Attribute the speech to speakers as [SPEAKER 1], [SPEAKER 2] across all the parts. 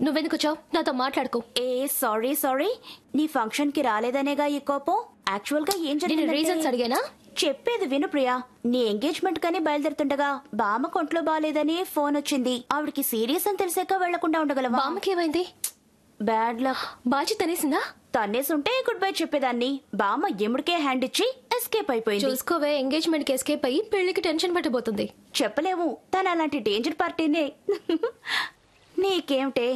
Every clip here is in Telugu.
[SPEAKER 1] నువ్వెందుకు వచ్చావు? నాతో మాట్లాడుకో.
[SPEAKER 2] సారీ నీ ఫంక్షన్ కి రాలేదనేగా ఈ కోపం. యాక్చువల్ గా ఏం జరిగింది?
[SPEAKER 1] రీజన్స్ అడిగానా?
[SPEAKER 2] చెప్పేది విను ప్రియా. నీ ఎంగేజ్మెంట్ కని బయలుదేరుతుండగా బామ్మ కొంట్లో బాలేదని ఫోన్ వచ్చింది. ఆవిడకి సీరియస్ అని తెలిసాక వెళ్లకుండా ఉండగలవా?
[SPEAKER 1] బామ్మకి ఏమైంది?
[SPEAKER 2] Bad luck.
[SPEAKER 1] బాజీ తనేసిందా?
[SPEAKER 2] తన్నేసుంటే గుడ్ బై చెప్పేదాన్ని. బామ్మ ఎముడికే హ్యాండ్ ఇచ్చి ఎస్కేప్ అయిపోయింది.
[SPEAKER 1] చూసుకోవే, ఎంగేజ్మెంట్ కి ఎస్కేప్ అయ్యి పెళ్లికి టెన్షన్ పట్టబోతుంది.
[SPEAKER 2] చెప్పలేము, తను అలాంటి డేంజర్ పార్టీనే. నీకేమిటే,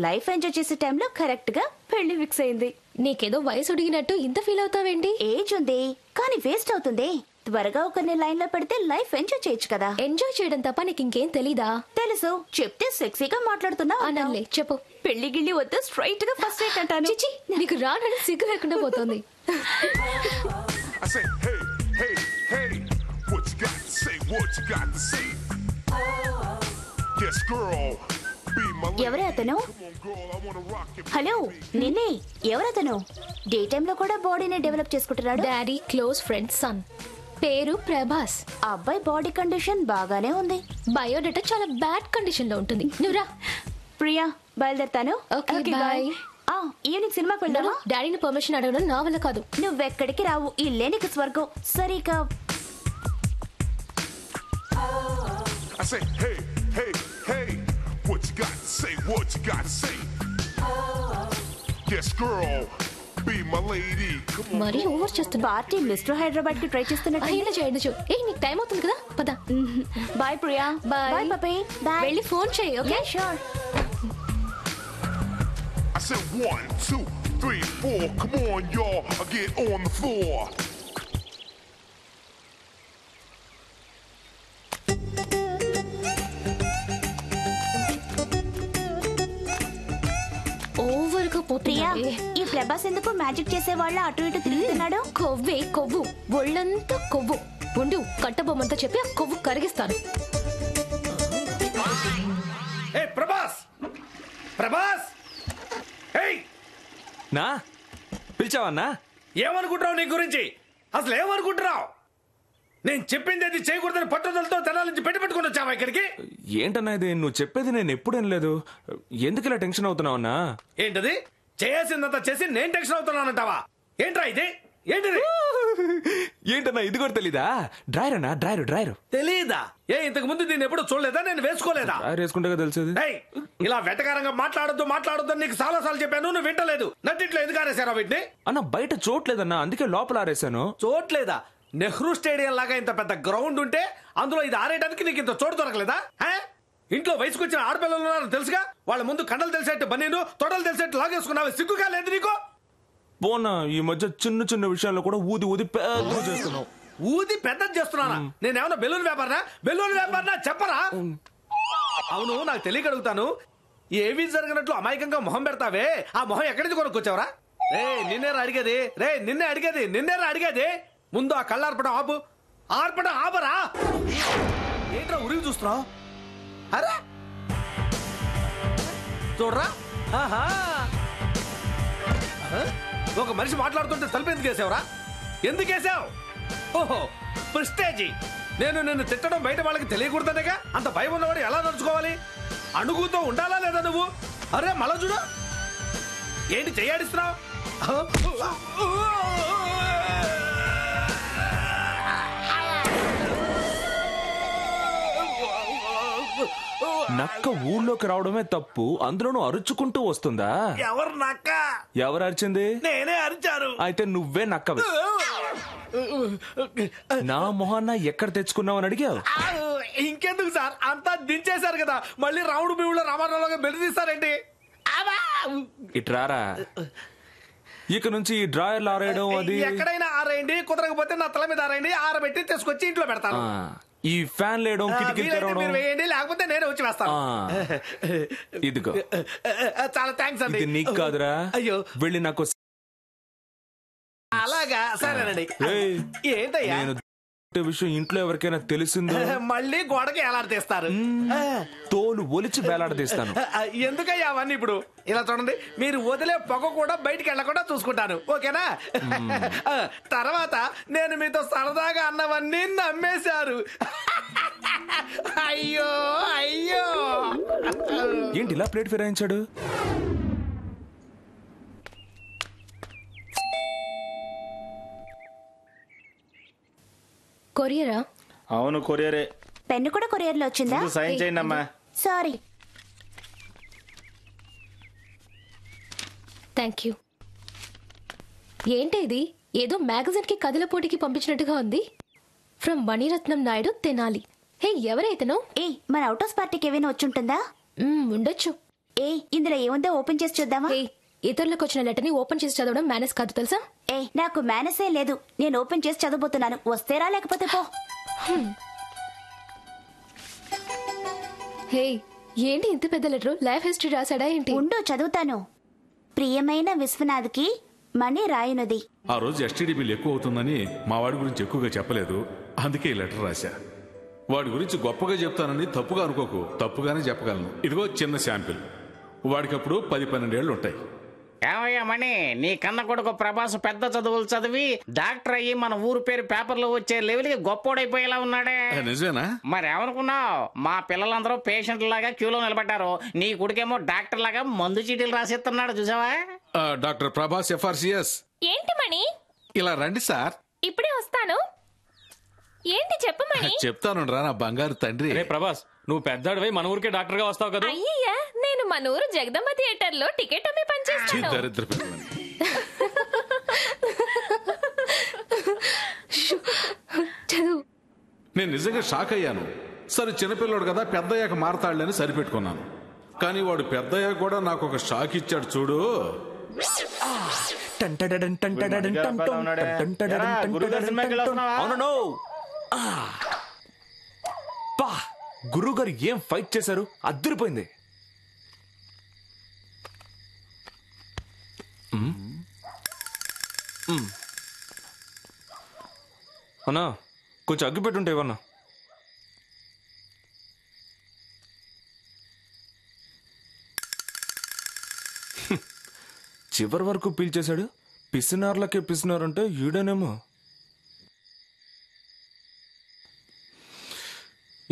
[SPEAKER 2] లైఫ్ ఎంజాయ్ చేసే టైంలో కరెక్ట్ గా పెళ్లి ఫిక్స్ అయింది.
[SPEAKER 1] నీకేదో వయసు ఉడిగినట్టు ఇంత ఫీల్ అవుతావేంటి?
[SPEAKER 2] ఏజ్ ఉంది కానీ వేస్ట్ అవుతుంది. త్వరగా ఒకరిని లైన్ లో పెడితే లైఫ్ ఎంజాయ్ చేయొచ్చు కదా.
[SPEAKER 1] ఎంజాయ్ చేయడం తప్ప నీకు ఇంకేం తెలీదా?
[SPEAKER 2] తెలుసు, చెప్తే సెక్సీగా మాట్లాడుతున్నా
[SPEAKER 1] అనాలే. చెప్పు.
[SPEAKER 2] పెళ్లి గిళ్ళి వద్దు, స్ట్రైట్ గా ఫస్ట్ రైట్ అంటాను.
[SPEAKER 1] చిచి, నీకు రానని సిగ్గు లేకుండా పోతుంది.
[SPEAKER 2] ఎవరే అతను? హలో, నిన్నే. ఎవరతను? డే టైమ్ లో కూడా బాడీని డెవలప్ చేసుకుంటున్నాడు.
[SPEAKER 1] డాడీ క్లోజ్ ఫ్రెండ్ సన్, పేరు ప్రభాస్.
[SPEAKER 2] అబ్బాయి బాడీ కండిషన్ బాగానే ఉంది.
[SPEAKER 1] బయోడేటా చాలా బ్యాడ్ కండిషన్ లో ఉంటుంది. నువ్వురా.
[SPEAKER 2] ప్రియా, బయలుదేరుతాను.
[SPEAKER 1] బాయ్.
[SPEAKER 2] ఈవినింగ్ సినిమాకి వెళ్దామా?
[SPEAKER 1] డాడీని పర్మిషన్ అడగడం నా వల్ల కాదు.
[SPEAKER 2] నువ్వెక్కడికి రావు, ఇల్లే నీకు స్వర్గం. సరిగా
[SPEAKER 3] What you got to say? What you got to say? Yes, girl, be my lady.
[SPEAKER 1] మరి ఓవర్ చేస్తున్నా.
[SPEAKER 2] పార్టీ మిస్టర్ హైదరాబాద్ కి ట్రై చేస్తున్నట్టు.
[SPEAKER 1] నీకు టైం అవుతుంది కదా, పద.
[SPEAKER 2] బాయ్ ప్రియా. బాయ్ పపే.
[SPEAKER 1] వెళ్ళి ఫోన్ చేయి. Okay,
[SPEAKER 2] sure.
[SPEAKER 3] I said 1, 2, 3, 4. Come on, y'all, get on the floor.
[SPEAKER 2] Priya, ఈ ప్రభాస్ ఎందుకు మ్యాజిక్ చేసే వాళ్ళ అటు ఇటు తిరుగుతున్నాడు?
[SPEAKER 1] కొవ్వు, ఒళ్ళంతా కొవ్వు. ఉండు, కట్టబొమ్మంతా చెప్పి ఆ కొవ్వు కరిగిస్తాను.
[SPEAKER 4] ప్రభాస్,
[SPEAKER 5] నా పిలిచావన్నా?
[SPEAKER 4] ఏమనుకుంటున్నావు నీ గురించి? అసలు ఏమనుకుంటున్నావు? నేను చెప్పింది అది చేయకూడదని పట్టుదలతో తెనాల నుంచి పెట్టుకుని వచ్చావా ఇక్కడికి?
[SPEAKER 5] ఏంటన్నా ఇది? నువ్వు చెప్పేది నేను ఎప్పుడేం లేదు. ఎందుకు ఇలా టెన్షన్ అవుతున్నావన్నా?
[SPEAKER 4] ఏంటది? చేయాల్సిందంతా చేసి నేను టెన్షన్ అవుతున్నానంటావా? ఏంట్రా ఇది? ఏంటిది?
[SPEAKER 5] ఏంటన్నా ఇది కూడా తెలీదా? డ్రైర్ అన్నా, డ్రైర్.
[SPEAKER 4] తెలీదా? ఇంతకు ముందు దీన్ని ఎప్పుడు చూడలేదా? నేను వేసుకోలేదా?
[SPEAKER 5] డ్రైర్ వేసుకుంటే తెలిసేది.
[SPEAKER 4] ఇలా వెటకారంగా మాట్లాడొద్దు నీకు చాలా సార్లు చెప్పాను, నువ్వు వింటలేదు. నట్టిట్లో ఎందుకు ఆరేసారా వీటిని?
[SPEAKER 5] అన్న బయట చోట్లేదన్నా, అందుకే లోపల ఆరేసాను.
[SPEAKER 4] చోట్లేదా? నెహ్రూ స్టేడియం లాగా ఇంత పెద్ద గ్రౌండ్ ఉంటే అందులో ఇది ఆరేయడానికి నీకు ఇంత చోటు దొరకలేదా? ఇంట్లో వయసుకు వచ్చిన ఆడపిల్లలు ఉన్నారు తెలుసుగా, వాళ్ళ ముందు కండలు తెలిసేట్టు బన్నీను, తొడలు తెలిసేట్టు లాగేసుకున్నావు. సిగ్గుగా లేదు నీకు?
[SPEAKER 5] పోనా, ఈ మధ్య చిన్న విషయాల్లో కూడా ఊది పెద్ద చేస్తున్నావు.
[SPEAKER 4] ఊది పెద్ద చేస్తున్నానా? నేనేమన్నా బెలూన్ వ్యాపారనా చెప్పరా? అవును, నాకు తెలియక అడుగుతాను, ఏవి జరగనట్లు అమాయకంగా మొహం పెడతావే, ఆ మొహం ఎక్కడి నుంచి కొనుక్కొచ్చావరా? నిన్నేరా అడిగేది. ముందు ఆ కళ్ళార్పడం ఆపరా. ఏంట్రా ఉరిగి చూస్తున్నావు? అరే చూడరా, ఒక మనిషి మాట్లాడుతుంటే తలుపు ఎందుకు వేసావురా? ఎందుకేసావు? ఓహో, ప్రెస్టేజీ. నేను నిన్ను తిట్టడం బయట వాళ్ళకి తెలియకూడదనేగా అంత భయం ఉన్నవాడు ఎలా నడుచుకోవాలి? అణుగుతో ఉండాలా లేదా నువ్వు? అరే మళ్ళా చూడు, ఏంటి చెయ్యాడిస్తున్నావు?
[SPEAKER 5] నక్క ఊళ్ళోకి రావడమే తప్పు, అందులోనూ అరుచుకుంటూ వస్తుందా?
[SPEAKER 4] ఎవరు నక్క?
[SPEAKER 5] ఎవరు అరిచింది?
[SPEAKER 4] నేనే అరిచాను.
[SPEAKER 5] అయితే నువ్వే నక్కవి. నా మొహాన్న ఎక్కడ తెచ్చుకున్నావని అడిగావు?
[SPEAKER 4] ఇంకెందుకు సార్, అంతా దించేశారు కదా, మళ్ళీ రాముడు బివులో రామారావుగా బెదిరిస్తారేంటి?
[SPEAKER 5] ఇట్రారా, ఇక నుంచి ఈ డ్రాయర్లు ఆరేయడం అది
[SPEAKER 4] ఎక్కడైనా ఆరేయండి, కుదరకపోతే నా తల మీద ఆరేయండి, ఆరబెట్టి తీసుకొచ్చి ఇంట్లో పెడతాను.
[SPEAKER 5] ఈ ఫ్యాన్ లేయడం, కిటికీ తెరవడం
[SPEAKER 4] వేయండి, లేకపోతే నేనే వచ్చి వేస్తాను.
[SPEAKER 5] ఇదిగో,
[SPEAKER 4] చాలా థ్యాంక్స్ అండి.
[SPEAKER 5] ఇది నీకు కాదురా.
[SPEAKER 4] అయ్యో,
[SPEAKER 5] వెళ్ళి నాకు.
[SPEAKER 4] అలాగా, సరేనండి. ఏంటయ్యా
[SPEAKER 5] విషయం ఇంట్లో ఎవరికైనా తెలిసిందో
[SPEAKER 4] మళ్ళీ గోడకి ఎలాడదీస్తారు.
[SPEAKER 5] తోలు ఒలిచి వేలాడదీస్తాను.
[SPEAKER 4] ఎందుకయ్యా అవన్నీ? ఇప్పుడు ఇలా చూడండి, మీరు వదిలే పొగ కూడా బయటికి వెళ్ళకుండా చూసుకుంటాను, ఓకేనా? తర్వాత నేను మీతో సరదాగా అన్నవన్నీ నమ్మేశారు.
[SPEAKER 6] అయ్యో అయ్యో.
[SPEAKER 5] ఏంటి ఇలా ప్లేట్ ఫిరాయించాడు?
[SPEAKER 1] కొరియరా?
[SPEAKER 7] అవును కొరియరే.
[SPEAKER 2] పెన్ను కూడా కొరియర్ లో వచ్చిందా?
[SPEAKER 7] సైన్ చేయండి అమ్మా.
[SPEAKER 2] సారీ.
[SPEAKER 1] Thank you. ఏంటి ఇది? ఏదో మ్యాగజైన్ కి కథల పోటీకి పంపించినట్టుగా ఉంది. ఫ్రమ్ మణిరత్నం నాయుడు, తెనాలి. హే, ఎవరైతేనో?
[SPEAKER 2] ఏ మన అవుట్ హౌస్ పార్టీకి ఏమైనా వచ్చుంటుందా?
[SPEAKER 1] ఉండొచ్చు.
[SPEAKER 2] ఏ ఇందులో ఏముందో ఓపెన్ చేసి చూద్దామా?
[SPEAKER 1] ఏ, ఇతరులకు వచ్చిన లెటర్ ని ఓపెన్ చేసి చదవడం మేనేజ్ కాదు తెలుసా?
[SPEAKER 2] ఏ నాకు మేనసే లేదు. నేను ఓపెన్ చేసి చదవబోతున్నాను. వస్తేరా లేకపోతే పో.
[SPEAKER 1] హే, ఏంటి ఇంత పెద్ద లెటర్? లైఫ్ హిస్టరీ రాసాడా ఏంటి?
[SPEAKER 2] ఉండు చదువుతాను. ప్రియమైన విశ్వనాథ్కి మణి రాయునది.
[SPEAKER 8] ఆ రోజు ఎస్టీడీ బిల్ ఎక్కువ అవుతుందని మా వాడి గురించి ఎక్కువగా చెప్పలేదు, అందుకే ఈ లెటర్ రాశా. వాడి గురించి గొప్పగా చెప్తానని తప్పుగా అనుకోకు, తప్పుగానే చెప్పగలను. ఇదిగో చిన్న శాంపిల్. వాడికప్పుడు 10-12 ఏళ్ళు ఉంటాయి.
[SPEAKER 6] ఏమయ్యా మణి, నీ కన్న కొడుకు ప్రభాస్ పెద్ద చదువులు చదివి డాక్టర్ అయ్యి మన ఊరు పేరు పేపర్లో వచ్చే లెవెల్కి గొప్పోడైపోయేలా ఉన్నాడే.
[SPEAKER 8] నిజమేనా?
[SPEAKER 6] మరి ఏమనుకున్నావు? మా పిల్లలందరూ పేషెంట్ లాగా క్యూలో నిలబడ్డారు. నీ కొడుకేమో డాక్టర్ లాగా మందు చీటీలు రాసిస్తున్నాడు, చూసావా?
[SPEAKER 8] Doctor Prabhas FRCS.
[SPEAKER 1] ఏంటి మణి?
[SPEAKER 8] ఇలా రండి సార్.
[SPEAKER 1] ఇప్పుడే వస్తాను. ఏంటి చెప్పమని?
[SPEAKER 8] చెప్తాను రా నా బంగారు తండ్రి.
[SPEAKER 5] ప్రభాస్, నువ్వు పెద్దాడివై మన ఊరికే డాక్టర్ గా వస్తావు కదా?
[SPEAKER 1] అయ్యయ్యా, నేను మన ఊరు జగదమ్మ థియేటర్ లో టికెట్ అమ్మి పనిచేస్తాను.
[SPEAKER 8] దరిద్ర పిల్లలు.
[SPEAKER 1] చదువు.
[SPEAKER 8] నేను నిజంగా షాక్ అయ్యాను. సరే చిన్నపిల్లడు కదా, పెద్దయ్యాక మారతాడులని సరిపెట్టుకున్నాను. కానీ వాడు పెద్దయ్యాక కూడా నాకు ఒక షాక్ ఇచ్చాడు చూడు.
[SPEAKER 5] గురువు గారు ఏం ఫైట్ చేశారు, అద్దరిపోయింది. అన్నా, కొంచెం అగ్గి పెట్టుంటే ఇవన్నా. చివరి వరకు పీల్చేశాడు. పిసినార్లకే పిసినారంటే ఈడనేమో.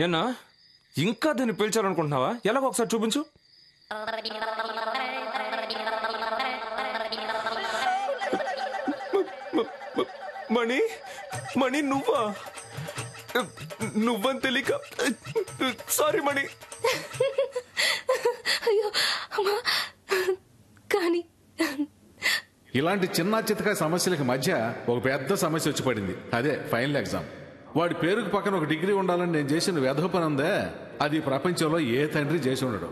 [SPEAKER 5] ఏనా, ఇంకా దీన్ని పీల్చాలనుకుంటున్నావా? ఎలాగో ఒకసారి చూపించు. మణి, మణి నువ్వా? నువ్వని తెలియక సారీ మణి.
[SPEAKER 1] అయ్యో అమ్మా. కానీ
[SPEAKER 8] ఇలాంటి చిన్న చితక సమస్యలకి మధ్య ఒక పెద్ద సమస్య వచ్చి పడింది. అదే ఫైనల్ ఎగ్జామ్. వాడి పేరుకు పక్కన ఒక డిగ్రీ ఉండాలని నేను చేసిన వెధవ పని ఉందే, అది ప్రపంచంలో ఏ తండ్రి చేసి ఉండడు.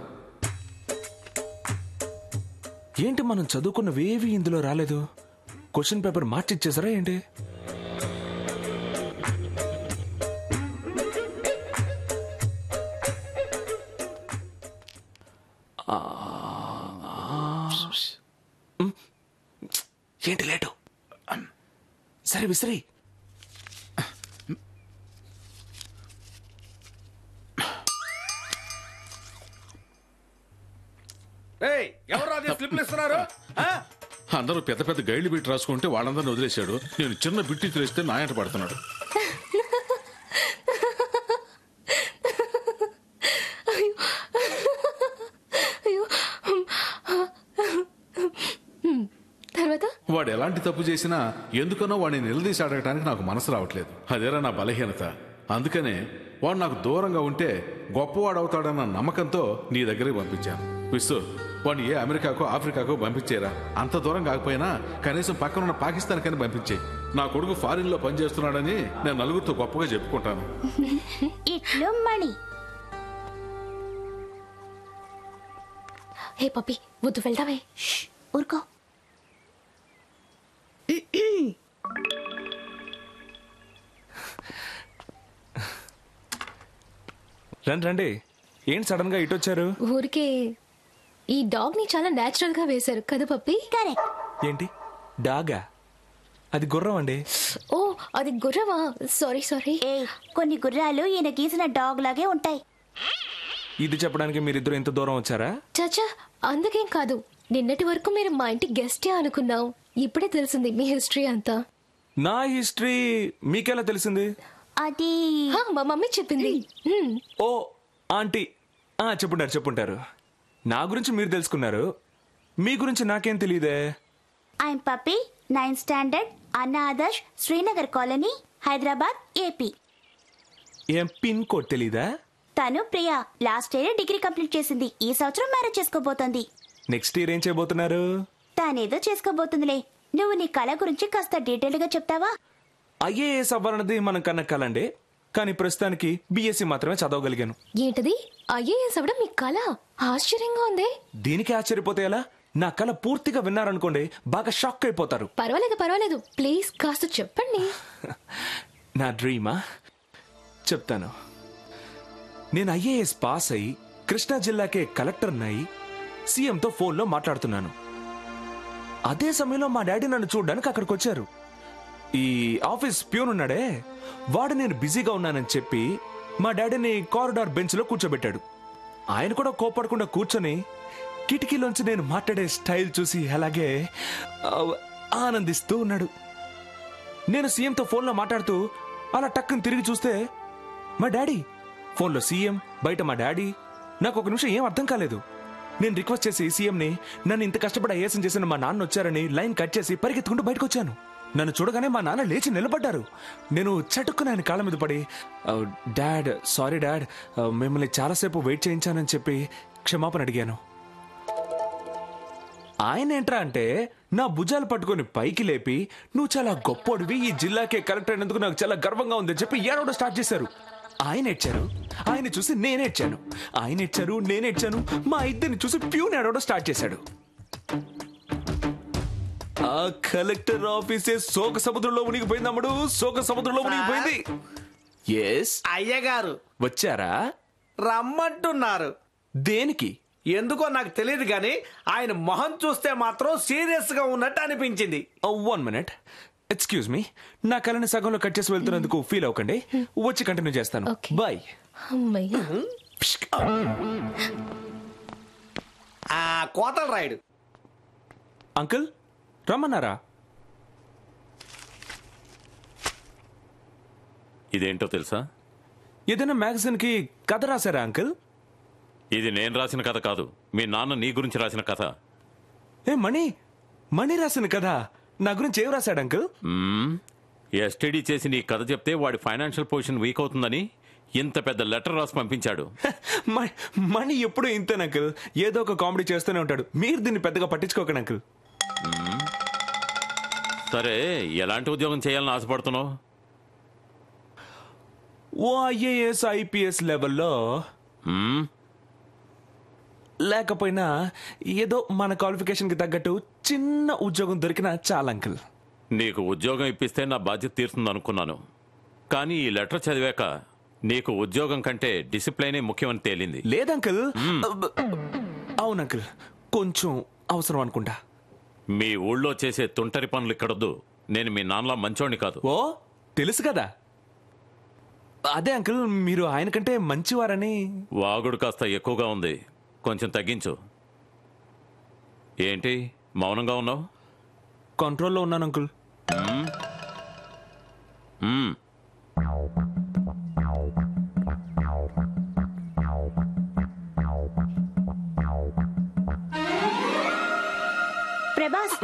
[SPEAKER 5] ఏంటి మనం చదువుకున్నవేవి ఇందులో రాలేదు? క్వశ్చన్ పేపర్ మార్చిచ్చేసారా ఏంటి? ఏంటి లేటు? సరే విసిరి.
[SPEAKER 4] ఎవరు అది స్లిప్లు ఇస్తున్నారు?
[SPEAKER 8] అందరూ పెద్ద పెద్ద గైడ్లు బిట్టి రాసుకుంటే వాళ్ళందరినీ వదిలేశాడు. నేను చిన్న బిట్టి తెలిస్తే నాయంట పడుతున్నాడు. వాడు ఎలాంటి తప్పు చేసినా ఎందుకనో వాడిని నిలదీసి అడగటానికి నాకు మనసు రావట్లేదు. అదేరా నా బలహీనత. అందుకనే వాడు నాకు దూరంగా ఉంటే గొప్పవాడు అవుతాడన్న నమ్మకంతో నీ దగ్గరికి పంపించాను. విసు, వాడిని ఏ అమెరికాకో ఆఫ్రికాకో పంపించేరా. అంత దూరం కాకపోయినా కనీసం పక్కనున్న పాకిస్తాన్ కని పంపించే. నా కొడుకు ఫారిన్ లో పనిచేస్తున్నాడని నేను నలుగురితో గొప్పగా చెప్పుకుంటాను.
[SPEAKER 2] ఇట్లు మణి.
[SPEAKER 1] హే పప్పి, వద్దు వెళ్దామే.
[SPEAKER 2] ఊరుకో.
[SPEAKER 5] రండి రండి. ఏంటి సడన్ గా ఇటు వచ్చారు?
[SPEAKER 1] ఊరికే ఈ డాగ్ ని చాలా నేచురల్ గా వేశారు కదా పప్పి?
[SPEAKER 2] కరెక్ట్.
[SPEAKER 5] ఏంటి డాగా? అది గుర్రం అండి.
[SPEAKER 1] ఓ, అది గుర్రమా? Sorry sorry.
[SPEAKER 2] ఏ కొన్ని గుర్రాలు ఈయన గీసిన డాగ్ లాగే ఉంటాయి.
[SPEAKER 5] ఇది చెప్పడానికి మీరిద్దరు ఇంత దూరం వచ్చారా?
[SPEAKER 1] చాచా, అందుకేం కాదు. నిన్నటి వరకు మీరు మా ఇంటి గెస్టే అనుకున్నాం. ఇప్పుడే తెలిసింది మీ హిస్టరీ అంతా.
[SPEAKER 5] నా హిస్టరీ మీకెలా తెలిసింది?
[SPEAKER 2] అది
[SPEAKER 1] మా మమ్మీ చెప్పింది.
[SPEAKER 5] ఓ ఆంటీ చెప్పుంటారు. నా గురించి మీరు తెలుసుకున్నారు, మీ గురించి నాకేం తెలియదే.
[SPEAKER 2] ఐఎమ్ పప్పి, 9th స్టాండర్డ్, అన్నా ఆదర్శ్, శ్రీనగర్ కాలనీ, హైదరాబాద్, ఏపీ.
[SPEAKER 5] ఏం పిన్ కోడ్ తెలీదా?
[SPEAKER 2] తను Priya, last year degree complete చేసింది. ఈ సంవత్సరం మ్యారేజ్ చేసుకోబోతోంది.
[SPEAKER 5] నెక్స్ట్ ఇయర్ ఏం చేయబోతున్నారు?
[SPEAKER 2] తానేదో చేసుకోబోతుందిలే. నువ్వు నీ కళ గురించి కాస్త డీటెయిల్ గా చెప్తావా?
[SPEAKER 5] ఐఏఎస్ అవ్వాలన్నది మనం కన్న కలండి, కానీ ప్రస్తుతానికి బీఎస్సీ మాత్రమే చదవగలిగాను.
[SPEAKER 1] ఏంటది? ఐఏఎస్ అవడం మీ కళ? ఆశ్చర్యంగా ఉంది.
[SPEAKER 5] దీనికి ఆశ్చర్యపోతే ఎలా? నా కళ పూర్తిగా విన్నారనుకోండి, బాగా షాక్ అయిపోతారు.
[SPEAKER 1] పర్వాలేదు, ప్లీజ్ కాస్త చెప్పండి.
[SPEAKER 5] నా డ్రీమా చెప్తాను. నేను ఐఏఎస్ పాస్ అయి కృష్ణా జిల్లాకే కలెక్టర్ అయి సీఎంతో ఫోన్లో మాట్లాడుతున్నాను. అదే సమయంలో మా డాడీ నన్ను చూడడానికి అక్కడికి వచ్చారు. ఈ ఆఫీస్ ప్యూన్ ఉన్నాడే, వాడు నేను బిజీగా ఉన్నానని చెప్పి మా డాడీని కారిడార్ బెంచ్ లో కూర్చోబెట్టాడు. ఆయన కూడా కోపడకుండా కూర్చొని కిటికీలోంచి నేను మాట్లాడే స్టైల్ చూసి అలాగే ఆనందిస్తూ ఉన్నాడు. నేను సీఎంతో ఫోన్లో మాట్లాడుతూ అలా టక్కుని తిరిగి చూస్తే మా డాడీ, ఫోన్లో సీఎం, బయట మా డాడీ. నాకు ఒక నిమిషం ఏం అర్థం కాలేదు. నేను రిక్వెస్ట్ చేసి సీఎంని, నన్ను ఇంత కష్టపడి ఐఏఎస్ చేసిన మా నాన్న వచ్చారని లైన్ కట్ చేసి పరిగెత్తుకుంటూ బయటకు వచ్చాను. నన్ను చూడగానే మా నాన్న లేచి నిలబడ్డారు. నేను చటుక్కున ఆయన కాళ్ళ మీద పడి, డాడ్, సారీ డాడ్, మిమ్మల్ని చాలాసేపు వెయిట్ చేయించానని చెప్పి క్షమాపణ అడిగాను. ఆయన ఏంట్రా అంటే నా భుజాలు పట్టుకొని పైకి లేపి, నువ్వు చాలా గొప్పోడివి, ఈ జిల్లాకే కలెక్టర్ అయినందుకు నాకు చాలా గర్వంగా ఉందని చెప్పి ఏడవడం స్టార్ట్ చేశారు. ఆయన ఏడ్చారు, ఆయన చూసి నేనేడ్చాను, ఆయన ఏడ్చారు, నేనేడ్చాను. మా ఇద్దరిని చూసి ప్యూన్ ఏడవడం స్టార్ట్ చేశాడు. ఆ కలెక్టర్ ఆఫీసే శోక సముద్రంలో మునిగిపోయింది అమ్ముడు, శోక సముద్రంలో మునిగిపోయింది. ఎస్
[SPEAKER 4] అయ్యగారు
[SPEAKER 5] వచ్చారా?
[SPEAKER 4] రమ్మంటున్నారు.
[SPEAKER 5] దేనికి?
[SPEAKER 4] ఎందుకో నాకు తెలియదు గాని ఆయన మొహం చూస్తే మాత్రం సీరియస్ గా ఉన్నట్టు అనిపించింది.
[SPEAKER 5] 1 minute, ఎక్స్క్యూజ్ మీ. నా కళని సగంలో కట్ చేసి వెళ్తున్నందుకు ఫీల్ అవ్వకండి, వచ్చి కంటిన్యూ చేస్తాను.
[SPEAKER 1] Okay.
[SPEAKER 5] బాయ్.
[SPEAKER 1] అమ్మయ్య.
[SPEAKER 4] ఆ కోతల రాయుడు
[SPEAKER 5] అంకుల్ రమ్మన్నారా?
[SPEAKER 9] ఇదేంటో తెలుసా?
[SPEAKER 5] ఏదైనా మ్యాగజైన్ కి కథ రాశారా అంకుల్?
[SPEAKER 9] ఇది నేను రాసిన కథ కాదు, మీ నాన్న నీ గురించి రాసిన కథ.
[SPEAKER 5] ఏ మణి రాసిన కథ నా గురించి ఏం రాశాడు అంకుల్?
[SPEAKER 9] ఎస్టీడీ చేసి నీ కథ చెప్తే వాడి ఫైనాన్షియల్ పొజిషన్ వీక్ అవుతుందని ఇంత పెద్ద లెటర్ రాసి పంపించాడు.
[SPEAKER 5] మణి ఎప్పుడు ఇంతేనా అంకుల్, ఏదో ఒక కామెడీ చేస్తూనే ఉంటాడు. మీరు దీన్ని పెద్దగా పట్టించుకోకండి అంకుల్.
[SPEAKER 9] సరే, ఎలాంటి ఉద్యోగం చేయాలని ఆశపడుతున్నావు?
[SPEAKER 5] ఓ ఐఏఎస్ ఐపీఎస్ లెవెల్లో లేకపోయినా ఏదో మన క్వాలిఫికేషన్ కి తగ్గట్టు చిన్న ఉద్యోగం దొరికినా చాలా అంకుల్.
[SPEAKER 9] నీకు ఉద్యోగం ఇప్పిస్తే నా బాధ్యత తీరుతుంది అనుకున్నాను, కానీ ఈ లెటర్ చదివాక నీకు ఉద్యోగం కంటే డిసిప్లైనే ముఖ్యమని తేలింది.
[SPEAKER 5] లేదంకుల్. అవును అంకుల్, కొంచెం అవసరం అనుకుంటా.
[SPEAKER 9] మీ ఊళ్ళో చేసే తుంటరి పనులు ఇక్కడొద్దు. నేను మీ నాన్నలా మంచోడిని కాదు.
[SPEAKER 5] ఓ తెలుసు కదా. అదే అంకుల్, మీరు ఆయన కంటే మంచివారని.
[SPEAKER 9] వాగుడు కాస్త ఎక్కువగా ఉంది, కొంచెం తగ్గించు. ఏంటి మౌనంగా ఉన్నావు?
[SPEAKER 5] కంట్రోల్లో ఉన్నాను అంకుల్.
[SPEAKER 2] ప్రభాస్,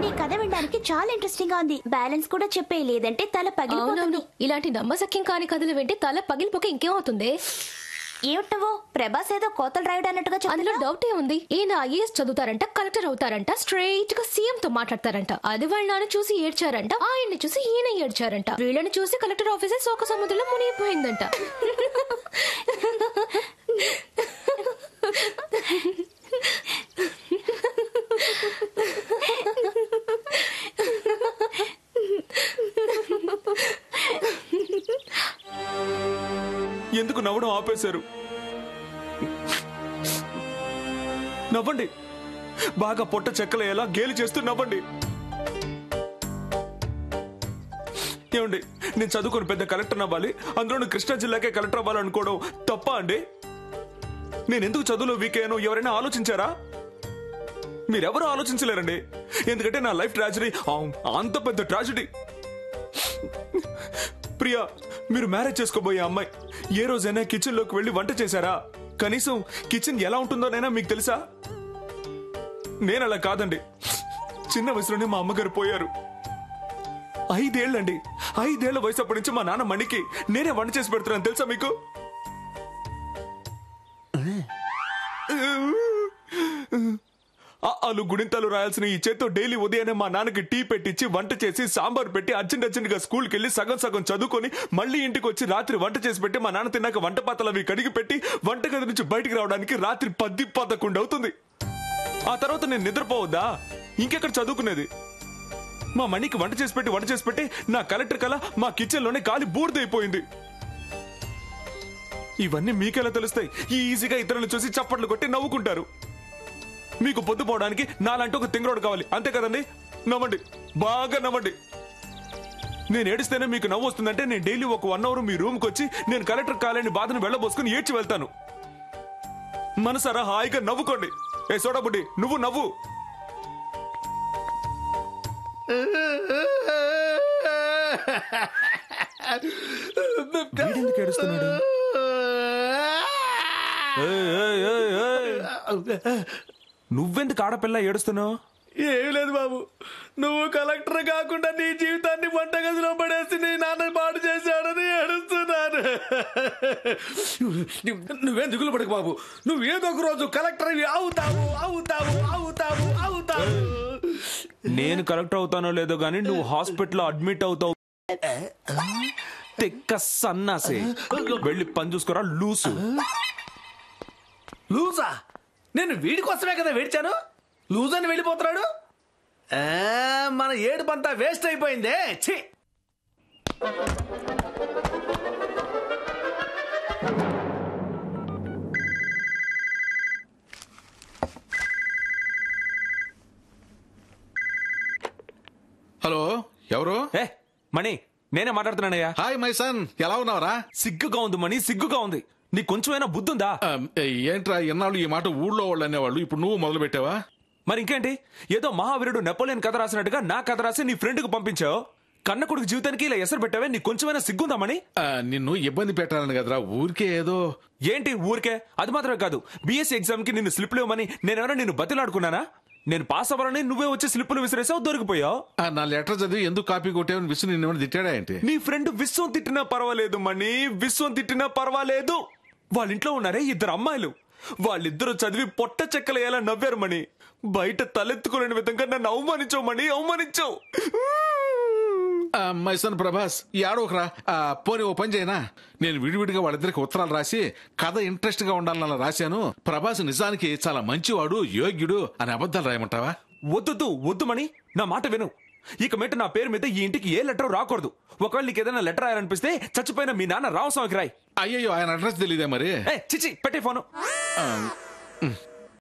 [SPEAKER 2] నీ కథ వినడానికి చాలా ఇంట్రెస్టింగ్ గా ఉంది. బ్యాలెన్స్ కూడా చెప్పే, లేదంటే తల పగిలిపోతుంది.
[SPEAKER 1] ఇలాంటి నమ్మసక్యం కాని కథలు వింటే తల పగిలిపోక ఇంకేమవుతుంది?
[SPEAKER 2] ఏమిటవో ప్రభాస్ ఏదో కోతలు రాయడం అన్నట్టుగా
[SPEAKER 1] అందులో
[SPEAKER 2] చెప్తున్నావు.
[SPEAKER 1] డౌట్ ఏముంది? ఈయన ఐఏఎస్ చదువుతారంట, కలెక్టర్ అవుతారంట, స్ట్రైట్ గా సీఎం తో మాట్లాడతారంట. అది వాళ్ళ నాన్న చూసి ఏడ్చారంట, ఆయన్ని చూసి ఈయన ఏడ్చారంట, వీళ్ళని చూసి కలెక్టర్ ఆఫీసే శోక సముద్రంలో మునిగిపోయిందంట.
[SPEAKER 5] ఎందుకు నవ్వడం ఆపేశారు? నవ్వండి, బాగా పొట్ట చెక్కలేలా గేలి చేస్తూ నవ్వండి. ఏమండి, నేను చదువుకొని పెద్ద కలెక్టర్ అవ్వాలి, అందులో కృష్ణా జిల్లాకే కలెక్టర్ అవ్వాలనుకోవడం తప్ప అండి? నేను ఎందుకు చదువులో వీక్ అయ్యానో ఎవరైనా ఆలోచించారా? మీరెవరూ ఆలోచించలేరండి, ఎందుకంటే నా లైఫ్ ట్రాజడీ అంత పెద్ద ట్రాజడీ. ప్రియా, మీరు మ్యారేజ్ చేసుకోబోయే అమ్మాయి ఏ రోజైనా కిచెన్ లోకి వెళ్ళి వంట చేశారా? కనీసం కిచెన్ ఎలా ఉంటుందోనైనా మీకు తెలుసా? నేను అలా కాదండి. చిన్న వయసులోనే మా అమ్మగారు పోయారు. 5 ఏళ్ళండి. 5 ఏళ్ల వయసు అప్పటి నుంచి మా నాన్న మణికి నేనే వంట చేసి పెడుతున్నాను తెలుసా మీకు? ఆలు గుణింతాలు రాయాల్సిన ఈ చేత్తో డైలీ ఉదయాన్నే మా నాన్నకి టీ పెట్టించి వంట చేసి సాంబార్ పెట్టి అర్జెంట్ గా స్కూల్కి వెళ్ళి సగం చదువుకొని మళ్ళీ ఇంటికి వచ్చి రాత్రి వంట చేసి పెట్టి మా నాన్న తిన్నాక వంట పాత్రలు అవి కడిగి పెట్టి వంటగది నుంచి బయటికి రావడానికి రాత్రి 10-11 అవుతుంది. ఆ తర్వాత నేను నిద్రపోవద్దా? ఇంకెక్కడ చదువుకునేది? మా మణికి వంట చేసి పెట్టి నా కలెక్టర్ కళ మా కిచెన్ లోనే కాలి బూడిదైపోయింది. ఇవన్నీ మీకెలా తెలుస్తాయి? ఈజీగా ఇతరులను చూసి చప్పట్లు కొట్టి నవ్వుకుంటారు. మీకు పొద్దుపోవడానికి నాలంటూ ఒక తింగరోడు కావాలి, అంతే కదండి? నవ్వండి, బాగా నవ్వండి. నేను ఏడిస్తేనే మీకు నవ్వు వస్తుందంటే నేను డైలీ ఒక 1 అవర్ మీ రూమ్కి వచ్చి నేను కలెక్టర్ కాలేని బాధను వెళ్ళబోసుకుని ఏడ్చి వెళ్తాను. మనసారా హాయిగా నవ్వుకోండి. ఏ సోడాబుడ్డి, నువ్వు నవ్వు. వీడెందుకు ఏడుస్తున్నాడు? నువ్వెందుకు ఆడపిల్ల ఏడుస్తున్నావు?
[SPEAKER 4] ఏమి లేదు బాబు, నువ్వు కలెక్టర్ కాకుండా నీ జీవితాన్ని వంటగదిలో పడేసి నీ నాన్న పాడు చేశాడని ఏడుస్తున్నాను. నువ్వేం దిగులు పడకు బాబు, నువ్వు ఏదో ఒక రోజు కలెక్టర్ అవుతావు.
[SPEAKER 5] నేను కలెక్టర్ అవుతానో లేదో గానీ నువ్వు హాస్పిటల్లో అడ్మిట్ అవుతావు. తెక్క సన్నాసే, వెళ్ళి పని చూసుకోరా లూసు.
[SPEAKER 4] లూజా? నేను వీడి కోసమే కదా వేడిచాను. లూజ్ అని వెళ్ళిపోతున్నాడు. మన ఏడుపంతా వేస్ట్ అయిపోయిందే. ఛీ!
[SPEAKER 8] హలో, ఎవరు?
[SPEAKER 5] మణి, నేనే మాట్లాడుతున్నానయ్యా.
[SPEAKER 8] హాయ్ మై సన్, ఎలా ఉన్నావరా?
[SPEAKER 5] సిగ్గుగా ఉంది మణి, సిగ్గుగా ఉంది. నీకు కొంచెమైనా బుద్ధుందా?
[SPEAKER 8] ఏంట్రా ఇన్నాళ్ళు ఈ మాట ఊళ్ళో వాళ్ళు అనేవాళ్ళు, ఇప్పుడు నువ్వు మొదలు పెట్టావా?
[SPEAKER 5] మరి ఇంకేంటి, ఏదో మహావీరుడు నెపోలియన్ కథ రాసినట్టుగా నా కథ రాసి నీ ఫ్రెండ్ కు పంపించావు. కన్న కొడుకు జీవితానికి ఇలా ఎసరు పెట్టావే, నీకు కొంచెమైనా సిగ్గుందా మణి?
[SPEAKER 8] నిన్ను ఇబ్బంది పెట్టాలని కదరా, ఊరికే ఏదో.
[SPEAKER 5] ఏంటి ఊరికే? అది మాత్రమే కాదు, బీఎస్సీ ఎగ్జామ్ కి నిన్ను స్లిప్లు ఇవ్వమని నేనేమైనా నిన్ను బతిలాడుకున్నానా? నేను పాస్ అవ్వాలని నువ్వే వచ్చి స్లిప్పులు విసిరేసావు, దొరికిపోయావు.
[SPEAKER 8] నా లెటర్ చదివి ఎందుకు కాపీ కొట్టావని విసు నిన్ను తిట్టాడా ఏంటి?
[SPEAKER 5] నీ ఫ్రెండ్ విశ్వం తిట్టినా పర్వాలేదు మణి, విశ్వం తిట్టినా పర్వాలేదు. వాళ్ళ ఇంట్లో ఉన్నారే 2 అమ్మాయిలు, వాళ్ళిద్దరూ చదివి పొట్ట చెక్కలయ్యేలా నవ్వారు మణి. బయట తలెత్తుకోలేని విధంగా నన్ను అవమానించావు మణి, అవమానించావు.
[SPEAKER 8] మైసన్ ప్రభాస్, ఏడోకరా. పోనీ ఓ పని చేయనా, నేను విడివిడిగా వాళ్ళిద్దరికి ఉత్తరాలు రాసి కథ ఇంట్రెస్ట్ గా ఉండాలని రాశాను. ప్రభాస్ నిజానికి చాలా మంచివాడు, యోగ్యుడు అని అబద్ధాలు రాయమంటావా?
[SPEAKER 5] వద్దు మణి, నా మాట విను. ఇక మీట నా పేరు మీద ఈ ఇంటికి ఏ లెటర్ రాకూడదు. ఒకవేళ నీకు ఏదైనా లెటర్ రాయాలనిపిస్తే చచ్చిపోయిన మీ నాన్న రామస్వామికి రాయి.
[SPEAKER 8] అయ్యో, ఆయన అడ్రస్ తెలియదే మరి.
[SPEAKER 5] చిచి, పెట్టే ఫోను.